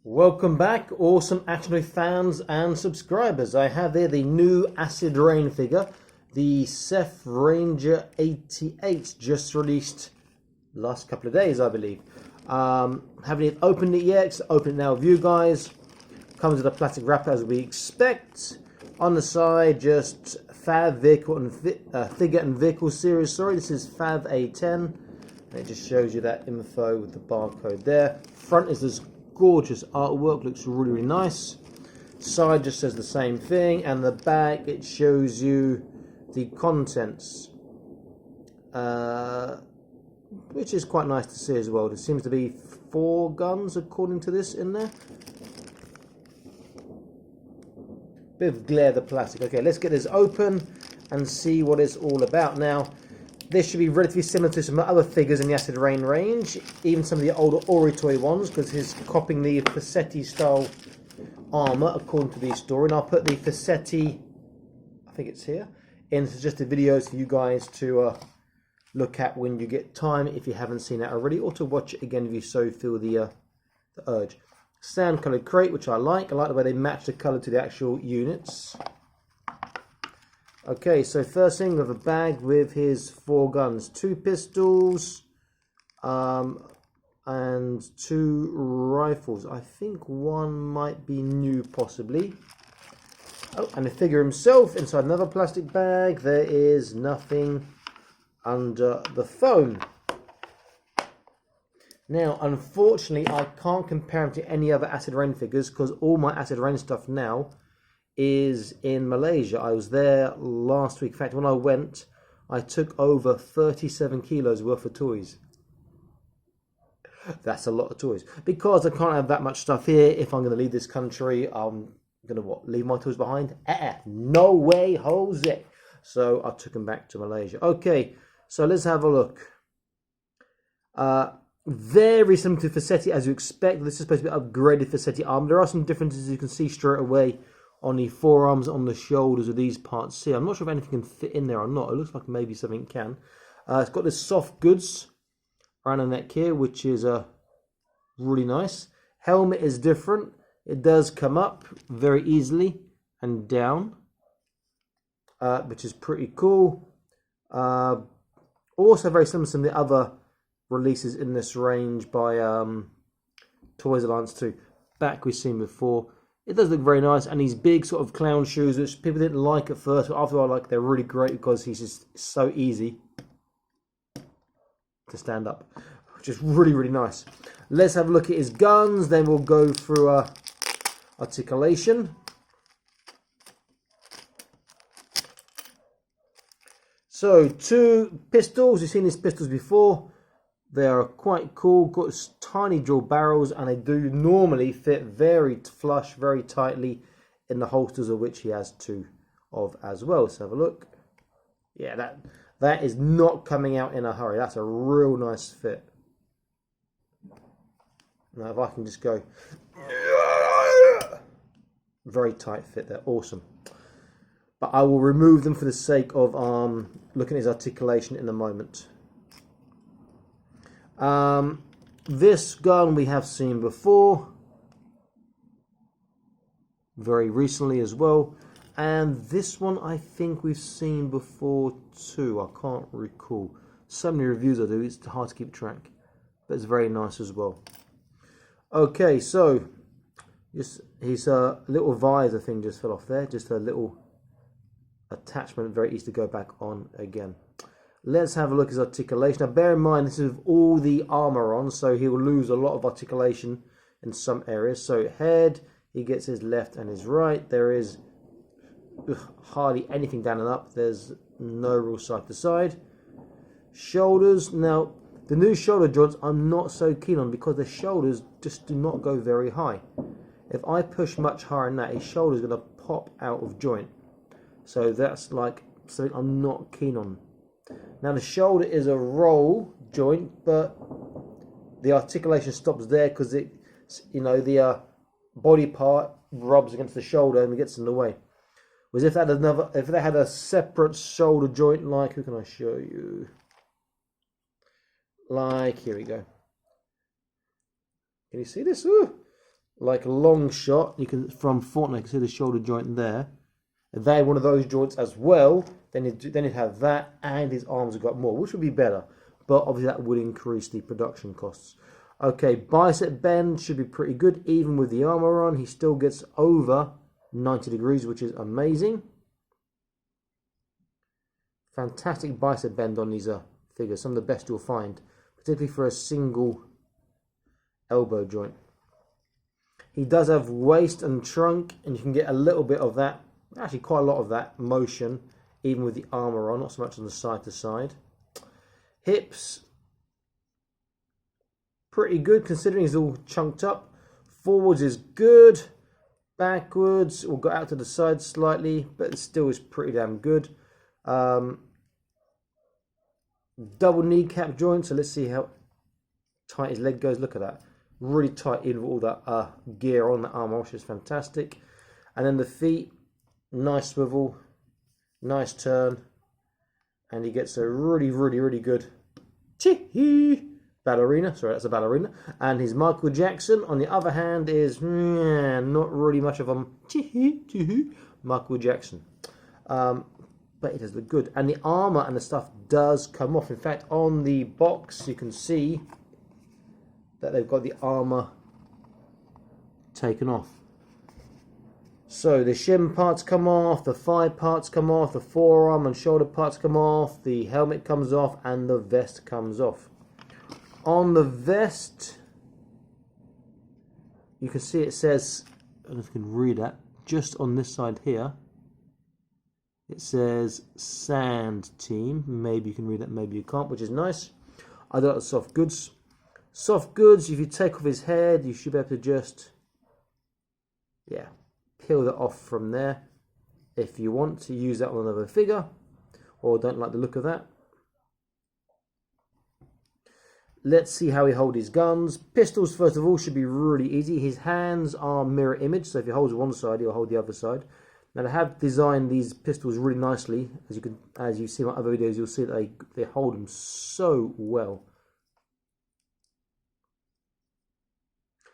Welcome back, awesome Action fans and subscribers. I have here the new Acid Rain figure, the Seth Ranger 88, just released last couple of days, I believe. Haven't opened it yet, so open it now with you guys. Comes with a plastic wrapper as we expect. On the side, just Fav Vehicle and Figure and Vehicle Series. Sorry, this is Fav A10. And it just shows you that info with the barcode there. Front is this gorgeous artwork, looks really, really nice. Side just says the same thing, and the back it shows you the contents, which is quite nice to see as well. There seems to be 4 guns according to this in there. Bit of glare the plastic. Okay, let's get this open and see what it's all about. Now, this should be relatively similar to some other figures in the Acid Rain range, even some of the older Oritoy ones, because he's copying the Faccetti style armour according to the story. And I'll put the Faccetti, I think it's here, in suggested videos for you guys to look at when you get time, if you haven't seen it already, or to watch it again if you so feel the urge. Sand coloured crate, which I like. I like the way they match the colour to the actual units. Okay, so first thing, we have a bag with his 4 guns, 2 pistols, and 2 rifles. I think one might be new, possibly. Oh, and the figure himself inside another plastic bag. There is nothing under the phone. Now, unfortunately, I can't compare him to any other Acid Rain figures because all my Acid Rain stuff now is in Malaysia. I was there last week. In fact, when I went, I took over 37 kilos worth of toys. That's a lot of toys. Because I can't have that much stuff here. If I'm going to leave this country, I'm going to what? Leave my toys behind? No way, Jose. So I took them back to Malaysia. Okay, so let's have a look. Very similar to Faccetti as you expect. This is supposed to be upgraded Faccetti arm. There are some differences you can see straight away on the forearms, on the shoulders of these parts here. I'm not sure if anything can fit in there or not. It looks like maybe something can. It's got this soft goods around the neck here, which is really nice. Helmet is different. It does come up very easily and down, which is pretty cool. Also very similar to some of the other releases in this range by Toys Alliance 2. Back we've seen before. It does look very nice, and these big sort of clown shoes, which people didn't like at first, but after a while, like, they're really great because he's just so easy to stand up, which is really, really nice. Let's have a look at his guns, then we'll go through Articulation. So, 2 pistols. You've seen these pistols before. They are quite cool, got tiny drill barrels, and they do normally fit very flush, very tightly in the holsters, of which he has 2 of as well. So have a look. Yeah, that is not coming out in a hurry. That's a real nice fit. Now if I can just go, very tight fit there, awesome. But I will remove them for the sake of looking at his articulation in a moment. This gun we have seen before, very recently as well, and this one I think we've seen before too. I can't recall. So many reviews I do, it's hard to keep track, but it's very nice as well. Okay, so just his little visor thing just fell off there, just a little attachment, very easy to go back on again. Let's have a look at his articulation. Now, bear in mind, this is with all the armor on, so he will lose a lot of articulation in some areas. So, head, he gets his left and his right. There is hardly anything down and up. There's no real side to side. Shoulders. Now, the new shoulder joints I'm not so keen on because the shoulders just do not go very high. If I push much higher than that, his shoulder is going to pop out of joint. So, that's like something I'm not keen on. Now the shoulder is a roll joint, but the articulation stops there because it, you know, the body part rubs against the shoulder and it gets in the way. Whereas if they had a separate shoulder joint, like, who can I show you? Like, here we go. Can you see this? Ooh. like a long shot. You can from Fortnite, you can see the shoulder joint there. If they had one of those joints as well, then you'd have that, and his arms have got more, which would be better. But obviously that would increase the production costs. Okay, bicep bend should be pretty good. Even with the armor on, he still gets over 90 degrees, which is amazing. Fantastic bicep bend on these figures. Some of the best you'll find, particularly for a single elbow joint. He does have waist and trunk, and you can get a little bit of that, actually quite a lot of that motion, even with the armor on, not so much on the side to side. Hips, pretty good considering he's all chunked up. Forwards is good. Backwards, we'll go out to the side slightly, but it still is pretty damn good. Double kneecap joint, so let's see how tight his leg goes. Look at that. Really tight in with all that gear on the armor, which is fantastic. And then the feet, nice swivel, nice turn, and he gets a really good ballerina. Sorry, that's a ballerina. And his Michael Jackson, on the other hand, is not really much of a Michael Jackson. But it does look good. And the armor and the stuff does come off. In fact, on the box, you can see that they've got the armor taken off. So the shin parts come off, the thigh parts come off, the forearm and shoulder parts come off, the helmet comes off, and the vest comes off. On the vest, you can see it says, I don't know if you can read that, just on this side here, it says Sand Team. Maybe you can read that, maybe you can't, which is nice. I got the soft goods. Soft goods, if you take off his head, you should be able to just, peel that off from there. If you want to use that on another figure, or don't like the look of that. Let's see how he holds his guns. Pistols, first of all, should be really easy. His hands are mirror image, so if he holds one side, he'll hold the other side. Now, I have designed these pistols really nicely. As you see in my other videos, you'll see that they hold them so well.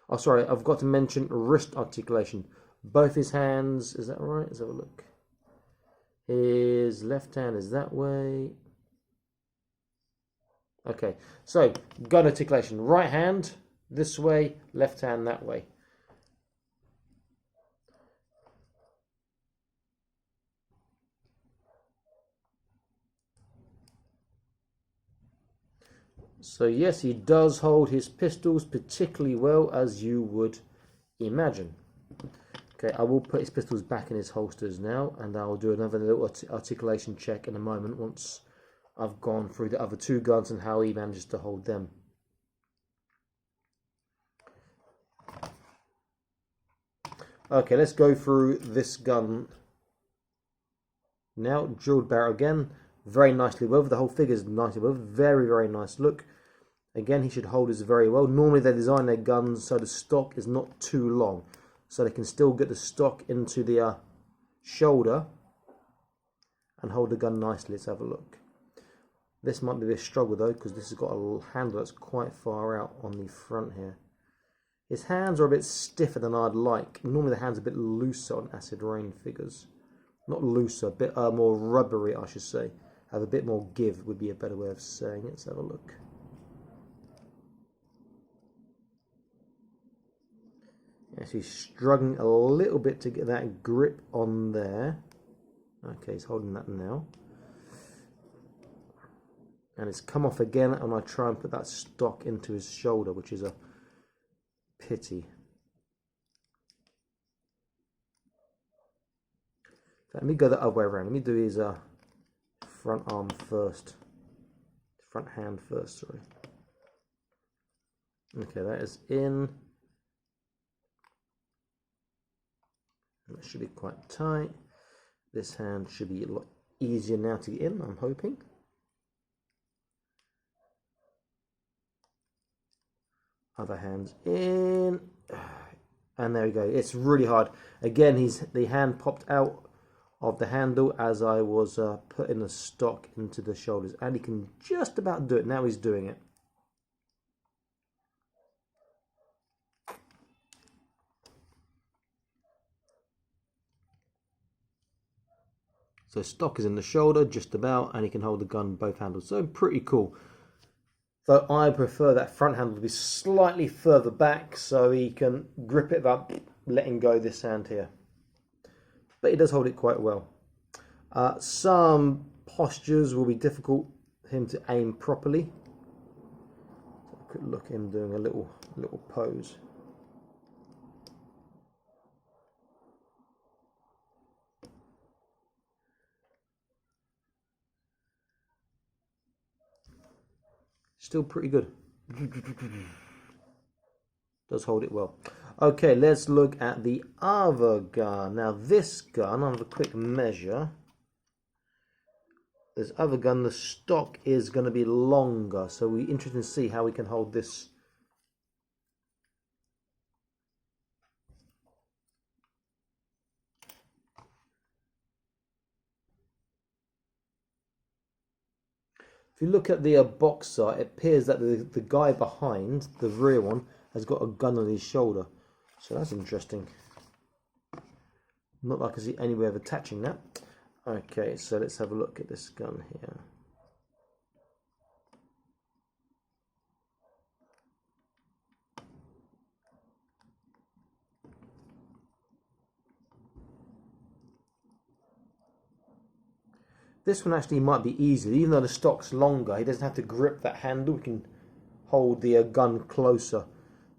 Oh, sorry, I've got to mention wrist articulation. Both his hands, is that right? Let's have a look. His left hand is that way. Okay, so gun articulation. Right hand this way, left hand that way. So yes, he does hold his pistols particularly well, as you would imagine. Okay, I will put his pistols back in his holsters now, and I'll do another little articulation check in a moment once I've gone through the other two guns and how he manages to hold them. Okay, let's go through this gun now. Drilled barrel again, very nicely weathered. The whole figure is nicely weathered, very nice look. Again, he should hold this very well. Normally they design their guns so the stock is not too long, so they can still get the stock into the shoulder and hold the gun nicely. Let's have a look. This might be a struggle though, because this has got a handle that's quite far out on the front here. His hands are a bit stiffer than I'd like. Normally the hands are a bit looser on Acid Rain figures. Not looser, a bit more rubbery, I should say. Have a bit more give would be a better way of saying it. Let's have a look. Yes, he's struggling a little bit to get that grip on there. Okay, he's holding that now. And it's come off again, and I try and put that stock into his shoulder, which is a pity. Let me go the other way around. Let me do his front arm first. Front hand first, sorry. Okay, that is in. That should be quite tight. This hand should be a lot easier now to get in, I'm hoping. Other hand's in. And there we go. It's really hard. Again, the hand popped out of the handle as I was putting the stock into the shoulders. And he can just about do it. Now he's doing it. So stock is in the shoulder just about, and he can hold the gun both handles. So pretty cool. Though I prefer that front handle to be slightly further back so he can grip it without letting go this hand here. But he does hold it quite well. Some postures will be difficult for him to aim properly. So a quick look at him doing a little pose. Still pretty good. Does hold it well. Okay, let's look at the other gun. Now this gun, I'll have a quick measure. This other gun, the stock is going to be longer, so we're interested to see how we can hold this. If you look at the boxer, it appears that the guy behind, the rear one, has got a gun on his shoulder. So that's interesting. Not like I see any way of attaching that. Okay, so let's have a look at this gun here. This one actually might be easier, even though the stock's longer. He doesn't have to grip that handle. He can hold the gun closer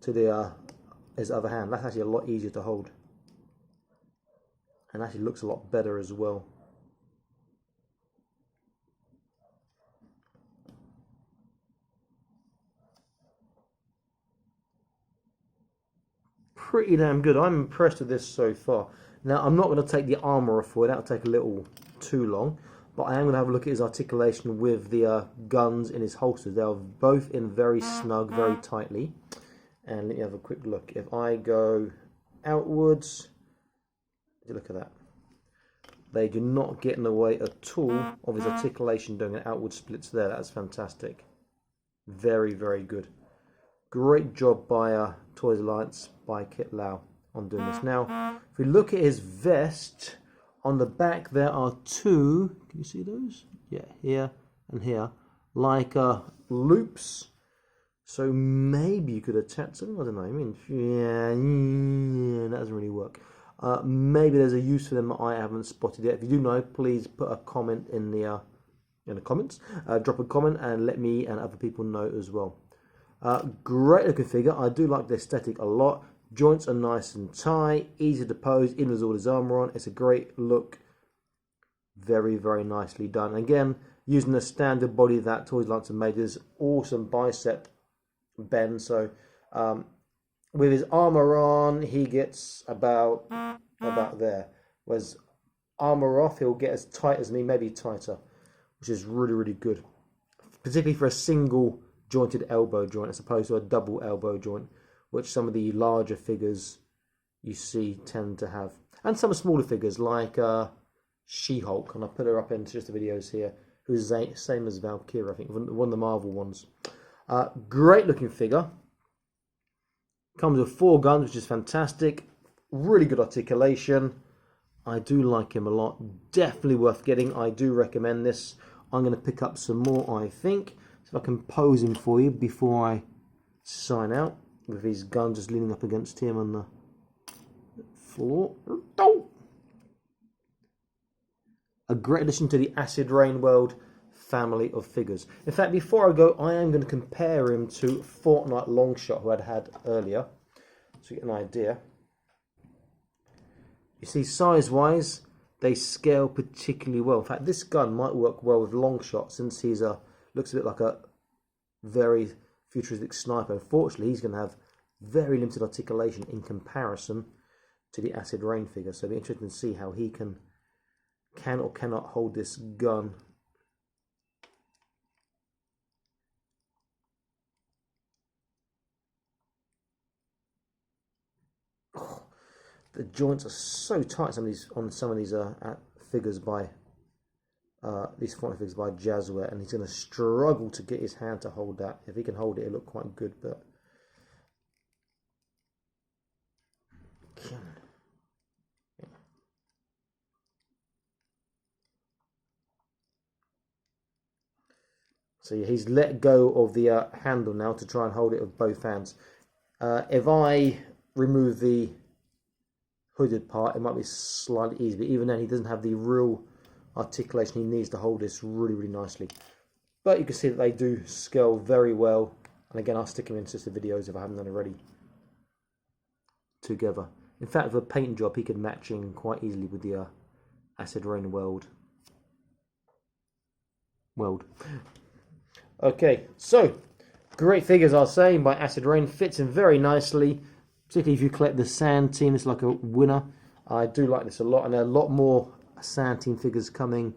to his other hand. That's actually a lot easier to hold, and actually looks a lot better as well. Pretty damn good. I'm impressed with this so far. Now I'm not going to take the armor off for it. That'll take a little too long. But I am going to have a look at his articulation with the guns in his holsters. They are both in very snug, very tightly. And let me have a quick look. If I go outwards, look at that. They do not get in the way at all of his articulation doing an outward splits there. That's fantastic. Very, very good. Great job by Toys Alliance, by Kit Lau on doing this. Now, if we look at his vest, on the back there are two, can you see those? Yeah, here and here, like loops. So maybe you could attach something, I don't know, I mean, yeah, that doesn't really work. Maybe there's a use for them that I haven't spotted yet. If you do know, please put a comment in the comments. Drop a comment and let me and other people know as well. Great looking figure. I do like the aesthetic a lot. Joints are nice and tight, easy to pose, even with all his armor on. It's a great look. Very, very nicely done. Again, using the standard body that Toys Alliance have made, this awesome bicep bend. So, with his armor on, he gets about there. Whereas armor off, he'll get as tight as me, maybe tighter, which is really, really good. Particularly for a single jointed elbow joint as opposed to a double elbow joint, which some of the larger figures you see tend to have. And some smaller figures like She-Hulk, and I'll put her up into just the videos here, who's the same as Valkyria, I think, one of the Marvel ones. Great looking figure. Comes with 4 guns, which is fantastic. Really good articulation. I do like him a lot. Definitely worth getting. I do recommend this. I'm going to pick up some more, I think. So if I can pose him for you before I sign out, with his gun just leaning up against him on the floor. A great addition to the Acid Rain World family of figures. In fact, before I go, I am going to compare him to Fortnite Longshot, who I'd had earlier, so you get an idea. You see, size-wise, they scale particularly well. In fact, this gun might work well with Longshot, since he's looks a bit like a very futuristic sniper. Unfortunately, he's going to have very limited articulation in comparison to the Acid Rain figure. So it'll be interesting to see how he can or cannot hold this gun. Oh, the joints are so tight on some of these figures by these Fortnite figures by Jazzware, and he's going to struggle to get his hand to hold that. If he can hold it, it'll look quite good, but So he's let go of the handle now to try and hold it with both hands. If I remove the hooded part, it might be slightly easier, but even then he doesn't have the real articulation he needs to hold this really, really nicely. But you can see that they do scale very well. And again, I'll stick them into the videos if I haven't done already. Together. In fact, with a paint job, he could match in quite easily with the acid rain weld. Okay, so great figures, I'll say, by Acid Rain. Fits in very nicely, particularly if you collect the Sand Team. It's like a winner. I do like this a lot, and there are a lot more Sand Team figures coming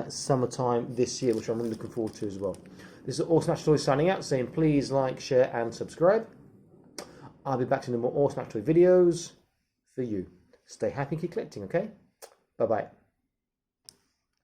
summertime this year, which I'm really looking forward to as well. This is Awesome Toys signing out, saying please like, share, and subscribe. I'll be back to more Awesome Toy videos for you. Stay happy and keep collecting, okay? Bye-bye.